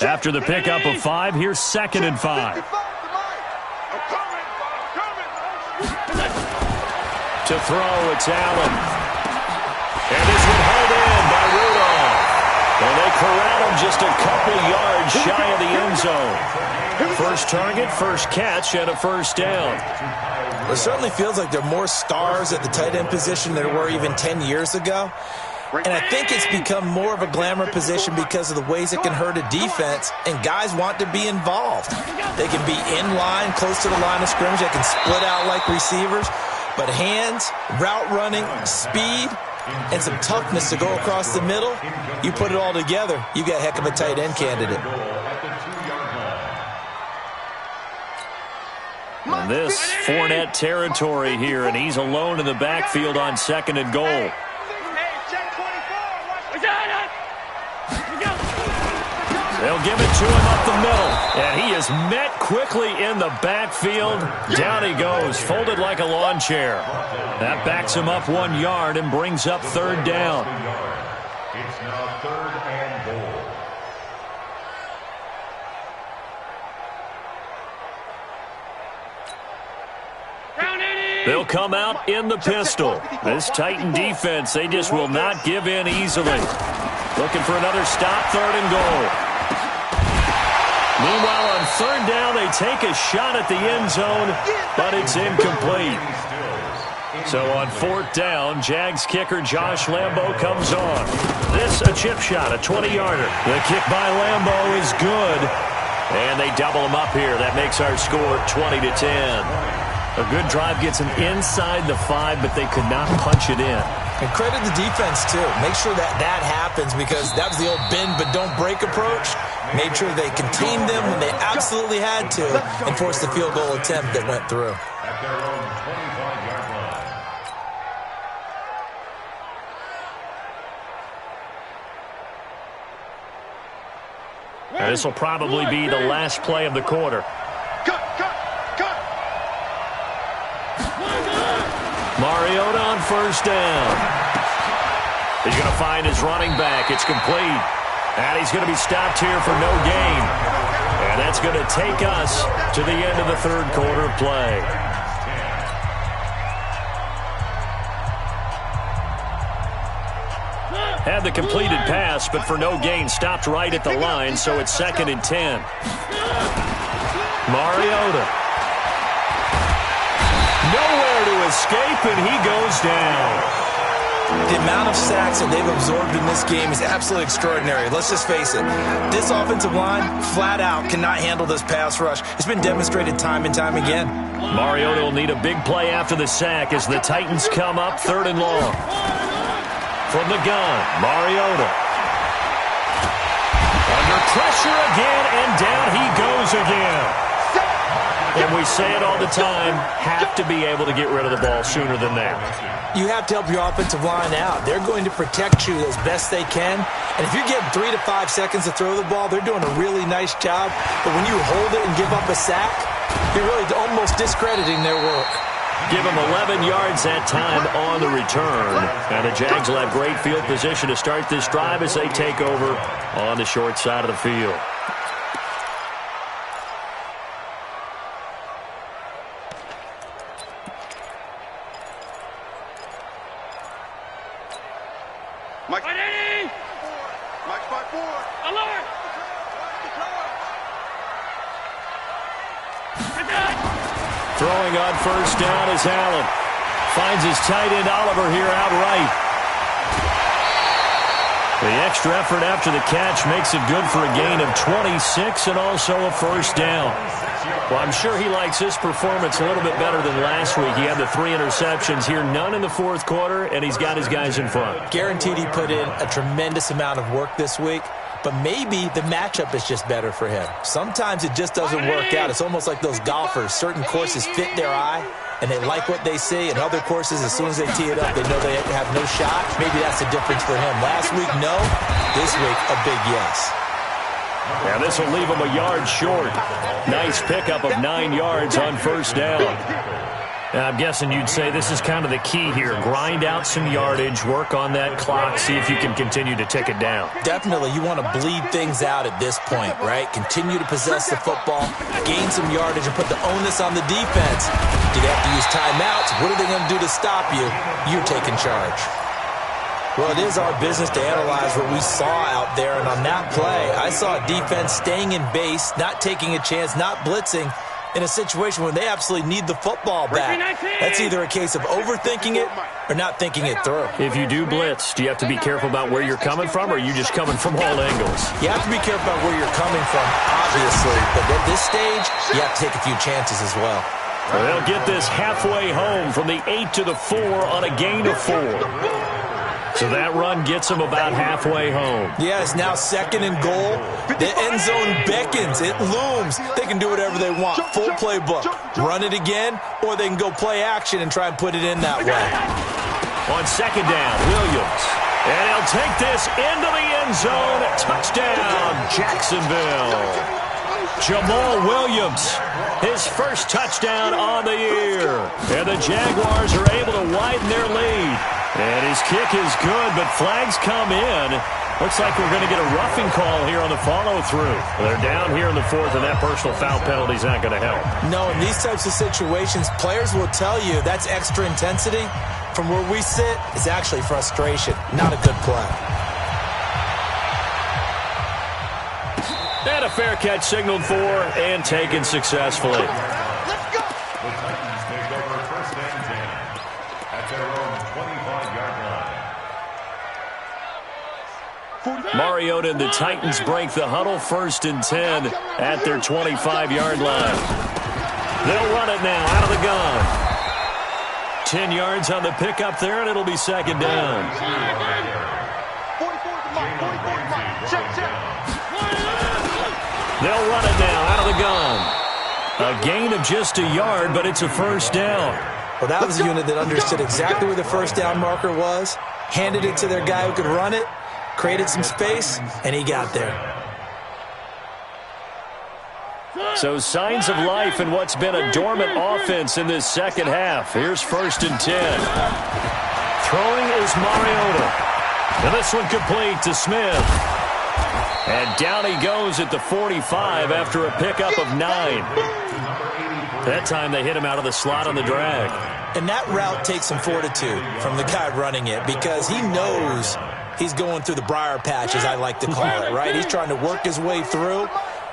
After the pickup of 5, here's 2nd and 5. To throw, it's Allen. And this one hauled in by Rudolph. And they corral him just a couple yards shy of the end zone. First target, first catch, and a first down. It certainly feels like there are more stars at the tight end position than there were even 10 years ago. And I think it's become more of a glamour position because of the ways it can hurt a defense, and guys want to be involved. They can be in line, close to the line of scrimmage. They can split out like receivers. But hands, route running, speed, and some toughness to go across the middle, you put it all together, you got a heck of a tight end candidate. And this Fournette territory here, and he's alone in the backfield on 2nd and goal. They'll give it to him up the middle, and he is met quickly in the backfield. Down he goes, folded like a lawn chair. That backs him up 1 yard and brings up 3rd down. It's now 3rd and goal. They'll come out in the pistol. This Titan defense, they just will not give in easily. Looking for another stop, 3rd and goal. Meanwhile, on 3rd down, they take a shot at the end zone, but it's incomplete. So on 4th down, Jags kicker Josh Lambo comes on. This a chip shot, a 20-yarder. The kick by Lambo is good, and they double him up here. That makes our score 20-10. A good drive gets them inside the 5, but they could not punch it in. And credit the defense, too. Make sure that happens, because that was the old bend but don't break approach. Made sure they contained them when they absolutely had to and forced the field goal attempt that went through. At their own 25-yard line. And this will probably be the last play of the quarter. Mariota on 1st down. He's going to find his running back. It's complete. And he's going to be stopped here for no gain. And that's going to take us to the end of the 3rd quarter play. Had the completed pass, but for no gain, stopped right at the line, so it's 2nd and 10. Mariota. Nowhere to escape, and he goes down. The amount of sacks that they've absorbed in this game is absolutely extraordinary. Let's just face it. This offensive line, flat out, cannot handle this pass rush. It's been demonstrated time and time again. Mariota will need a big play after the sack as the Titans come up 3rd and long. From the gun, Mariota. Under pressure again, and down he goes again. And we say it all the time, have to be able to get rid of the ball sooner than that. You have to help your offensive line out. They're going to protect you as best they can. And if you're getting 3 to 5 seconds to throw the ball, they're doing a really nice job. But when you hold it and give up a sack, you're really almost discrediting their work. Give them 11 yards that time on the return. And the Jags will have great field position to start this drive as they take over on the short side of the field. Mike 5-4. Alert! Throwing on first down is Allen. Finds his tight end Oliver here outright. The extra effort after the catch makes it good for a gain of 26 and also a first down. Well, I'm sure he likes his performance a little bit better than last week. He had the 3 interceptions here, none in the fourth quarter, and he's got his guys in front. Guaranteed he put in a tremendous amount of work this week, but maybe the matchup is just better for him. Sometimes it just doesn't work out. It's almost like those golfers. Certain courses fit their eye, and they like what they see. And other courses, as soon as they tee it up, they know they have no shot. Maybe that's the difference for him. Last week, no. This week, a big yes. Now this will leave him a yard short. Nice pickup of 9 yards on first down. Now I'm guessing you'd say this is kind of the key here. Grind out some yardage, work on that clock, see if you can continue to tick it down. Definitely. You want to bleed things out at this point, right? Continue to possess the football, gain some yardage, and put the onus on the defense. Do they have to use timeouts? What are they going to do to stop you? You're taking charge. Well, it is our business to analyze what we saw out there, and on that play, I saw a defense staying in base, not taking a chance, not blitzing, in a situation where they absolutely need the football back. That's either a case of overthinking it or not thinking it through. If you do blitz, do you have to be careful about where you're coming from, or are you just coming from all angles? You have to be careful about where you're coming from, obviously, but at this stage, you have to take a few chances as well. They'll get this halfway home from the 8 to the 4 on a gain of 4. So that run gets them about halfway home. Yeah, it's now 2nd and goal. The end zone beckons. It looms. They can do whatever they want. Full playbook. Run it again, or they can go play action and try and put it in that way. On 2nd down, Williams. And he'll take this into the end zone. Touchdown, Jacksonville. Jamal Williams, his first touchdown on the year. And the Jaguars are able to widen their lead. And his kick is good, but flags come in. Looks like we're going to get a roughing call here on the follow-through. They're down here in the 4th, and that personal foul penalty is not going to help. No, in these types of situations, players will tell you that's extra intensity. From where we sit, it's actually frustration, not a good play. And a fair catch signaled for and taken successfully. Let's go. The Titans take over 1st and 10 at their own 25-yard line. Mariota and the Titans break the huddle, 1st and 10 at their 25-yard line. They'll run it now out of the gun. 10 yards on the pickup there, and it'll be 2nd down. 44 to Mike. 44 to Mike. Check. They'll run it now out of the gun. A gain of just a yard, but it's a first down. Well, that was a unit that understood exactly where the first down marker was, handed it to their guy who could run it, created some space, and he got there. So signs of life in what's been a dormant offense in this second half. Here's 1st and 10. Throwing is Mariota. And this one complete to Smith. And down he goes at the 45 after a pickup of 9. That time they hit him out of the slot on the drag. And that route takes some fortitude from the guy running it because he knows he's going through the briar patch, as I like to call it, right? He's trying to work his way through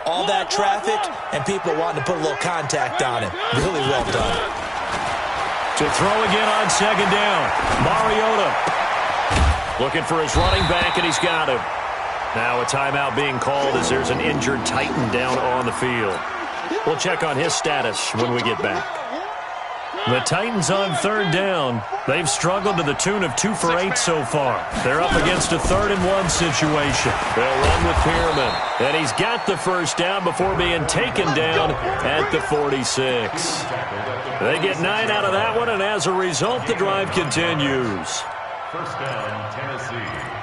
all that traffic and people wanting to put a little contact on him. Really well done. To throw again on 2nd down. Mariota looking for his running back, and he's got him. Now a timeout being called as there's an injured Titan down on the field. We'll check on his status when we get back. The Titans on 3rd down. They've struggled to the tune of 2 for 8 so far. They're up against a 3rd and 1 situation. They'll run with Pierman. And he's got the first down before being taken down at the 46. They get 9 out of that one, and as a result, the drive continues. 1st down, Tennessee.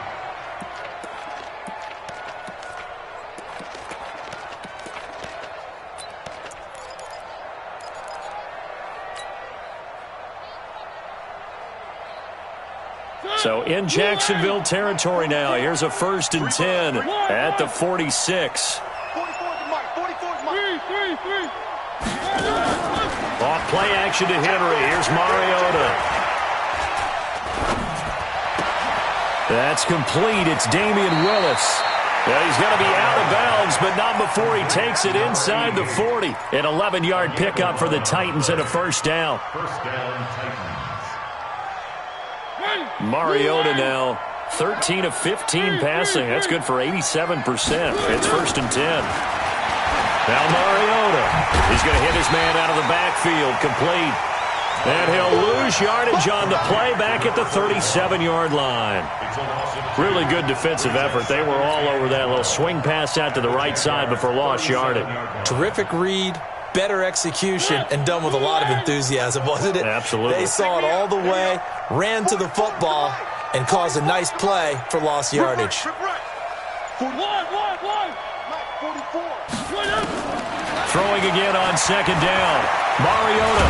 So in Jacksonville territory now. Here's a 1st and 10 at the 46. 44 to Mike. 44 to Mike. Off play action to Henry. Here's Mariota. That's complete. It's Damian Willis. Yeah, he's going to be out of bounds, but not before he takes it inside the 40. An 11-yard pickup for the Titans and a first down. First down, Titans. Mariota now 13 of 15 passing. That's good for 87%. It's first and 10. Now Mariota. He's going to hit his man out of the backfield. Complete. And he'll lose yardage on the play back at the 37-yard line. Really good defensive effort. They were all over that little swing pass out to the right side before lost yardage. Terrific read, better execution, and done with a lot of enthusiasm, wasn't it? Absolutely. They saw it all the way, ran to the football, and caused a nice play for lost yardage. Throwing again on second down. Mariota.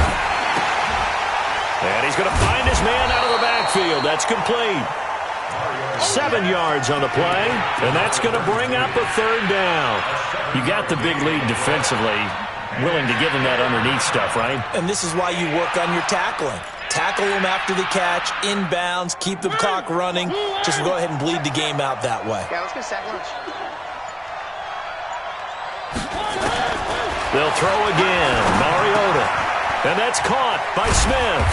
And he's going to find his man out of the backfield. That's complete. 7 yards on the play, and that's going to bring up a third down. You got the big lead defensively, willing to give him that underneath stuff, right? And this is why you work on your tackling. Tackle him after the catch, inbounds, keep the clock running. Just go ahead and bleed the game out that way. Yeah, let's get sack lunch. They'll throw again. Mariota. And that's caught by Smith.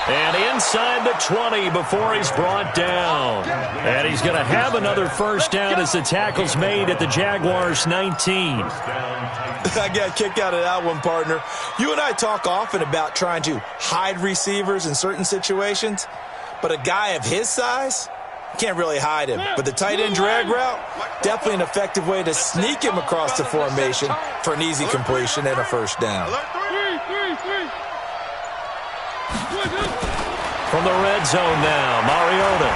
And inside the 20 before he's brought down. And he's going to have another first down as the tackle's made at the Jaguars 19. I got a kick out of that one, partner. You and I talk often about trying to hide receivers in certain situations, but a guy of his size can't really hide him. But the tight end drag route, definitely an effective way to sneak him across the formation for an easy completion and a first down. From the red zone now, Mariota.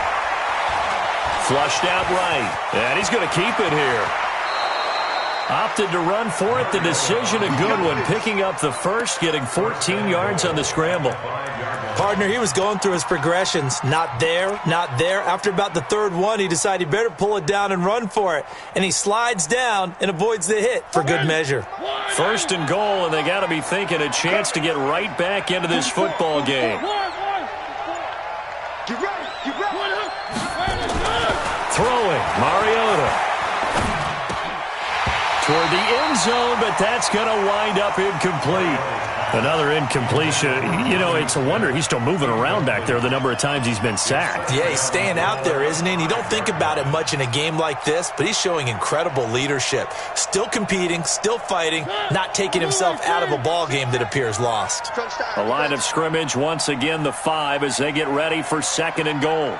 Flushed out right, and he's going to keep it here. Opted to run for it. The decision, a good one. Picking up the first, getting 14 yards on the scramble. Partner, he was going through his progressions. Not there, not there. After about the third one, he decided he better pull it down and run for it. And he slides down and avoids the hit for good measure. First and goal, and they got to be thinking a chance to get right back into this football game. Throwing, Mariota. Toward the end zone, but that's going to wind up incomplete. Another incompletion. You know, it's a wonder he's still moving around back there the number of times he's been sacked. Yeah, he's staying out there, isn't he? And you don't think about it much in a game like this, but he's showing incredible leadership. Still competing, still fighting, not taking himself out of a ball game that appears lost. A line of scrimmage, once again the 5 as they get ready for second and goal.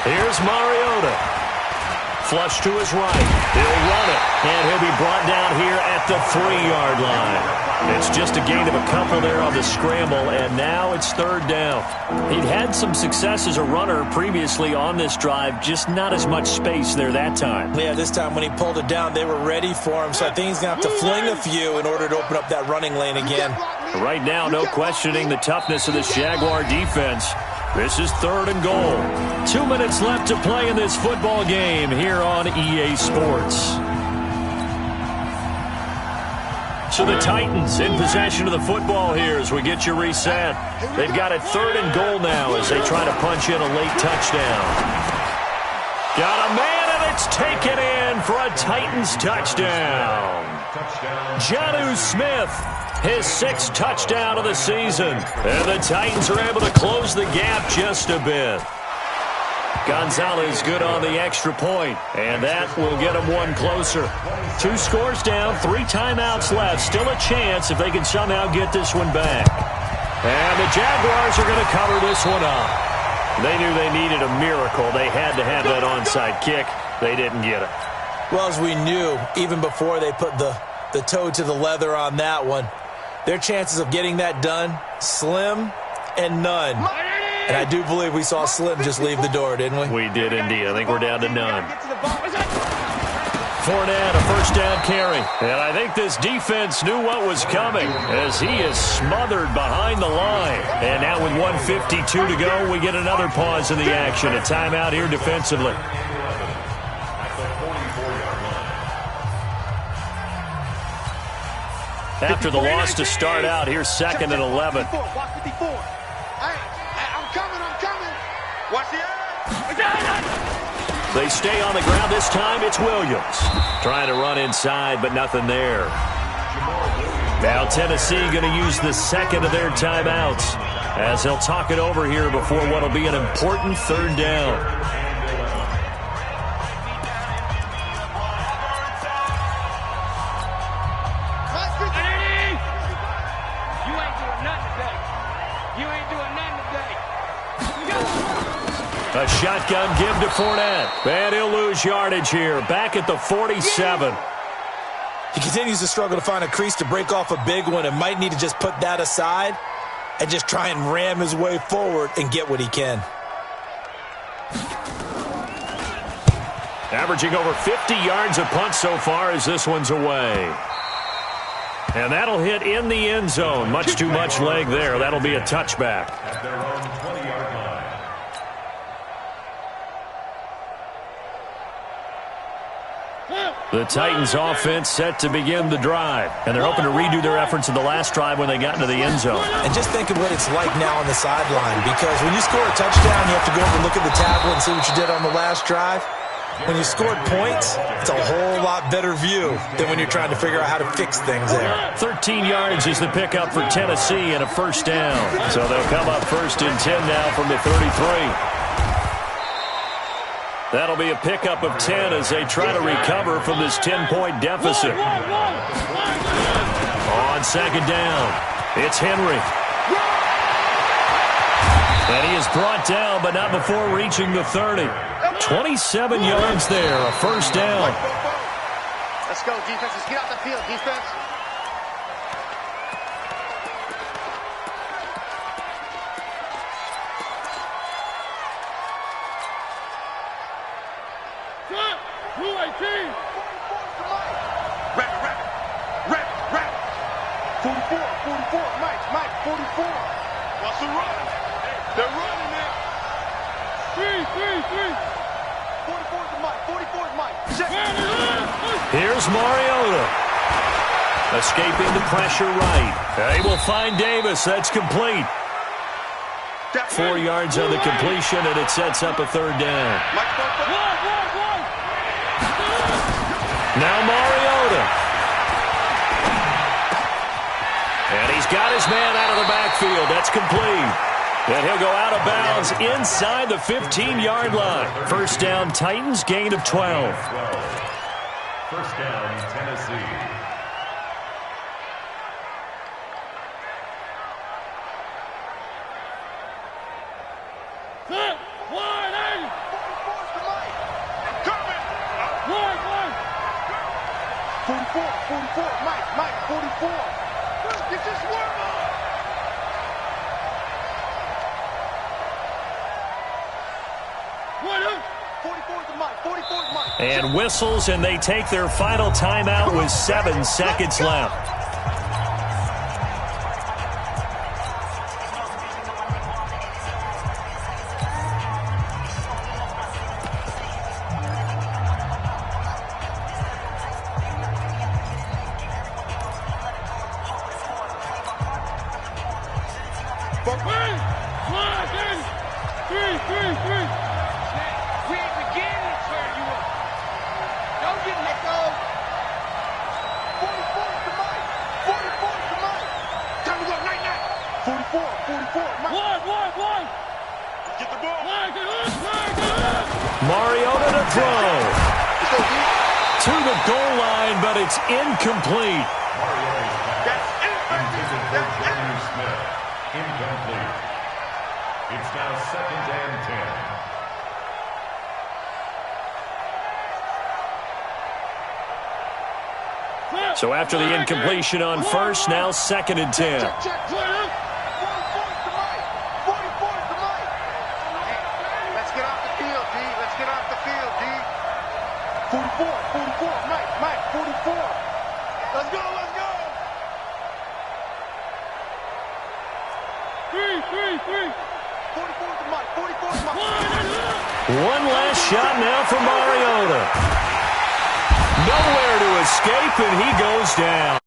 Here's Mariota. Flush to his right. He'll run it, and he'll be brought down here at the 3-yard line. It's just a gain of a couple there on the scramble, and now it's third down. He'd had some success as a runner previously on this drive, just not as much space there that time. Yeah, this time when he pulled it down, they were ready for him, so I think he's going to have to fling a few in order to open up that running lane again. Right now, no questioning the toughness of this Jaguar defense. This is third and goal. 2 minutes left to play in this football game here on EA Sports. So the Titans in possession of the football here as we get you reset. They've got it third and goal now as they try to punch in a late touchdown. Got a man, and it's taken in for a Titans touchdown. Jonnu Smith, his 6th touchdown of the season. And the Titans are able to close the gap just a bit. Gonzalez good on the extra point, and that will get them one closer. 2 scores down, 3 timeouts left. Still a chance if they can somehow get this one back. And the Jaguars are going to cover this one up. They knew they needed a miracle. They had to have that onside kick. They didn't get it. Well, as we knew, even before they put the toe to the leather on that one, their chances of getting that done, slim and none. And I do believe we saw Slim just leave the door, didn't we? We did indeed. I think we're down to none. Fournette, a first down carry. And I think this defense knew what was coming as he is smothered behind the line. And now with 1:52 to go, we get another pause in the action. A timeout here defensively. After the loss to start out, here's second and 11. I'm coming. Watch the eye. They stay on the ground. This time it's Williams. Trying to run inside, but nothing there. Now Tennessee going to use the second of their timeouts as they'll talk it over here before what will be an important third down. A shotgun give to Fournette. And he'll lose yardage here. Back at the 47. He continues to struggle to find a crease to break off a big one and might need to just put that aside and just try and ram his way forward and get what he can. Averaging over 50 yards a punt so far as this one's away. And that'll hit in the end zone. Much too much leg there. That'll be a touchback. At their own 20-yard line. The Titans offense set to begin the drive. And they're hoping to redo their efforts in the last drive when they got into the end zone. And just think of what it's like now on the sideline, because when you score a touchdown, you have to go over and look at the tablet and see what you did on the last drive. When you scored points, it's a whole lot better view than when you're trying to figure out how to fix things there. 13 yards is the pickup for Tennessee and a first down. So they'll come up first and 10 now from the 33. That'll be a pickup of 10 as they try to recover from this 10-point deficit. On second down, it's Henry. And he is brought down, but not before reaching the 30. 27 yards there, a first down. Let's go, defense. Let's get out the field, defense. Rap. 44, Mike, 44. What's the run? They're running it. 3. 44 is Mike. Here's Mariota. Escaping the pressure right. They will find Davis. That's complete. 4 yards on the completion, and it sets up a third down. Now Mariota. And he's got his man out of the backfield. That's complete. And he'll go out of bounds inside the 15-yard line. First down, Titans, gain of 12. First down, Tennessee. Mike, 44. This is work. And whistles, and they take their final timeout with 7 seconds left. Mariota to throw. To the goal line, but it's incomplete. Incomplete. It's now 2nd and 10. So after the incompletion on first, now 2nd and 10. Mike, 44. Let's go. 44 is Mike. One last shot now for Mariota. Nowhere to escape, and he goes down.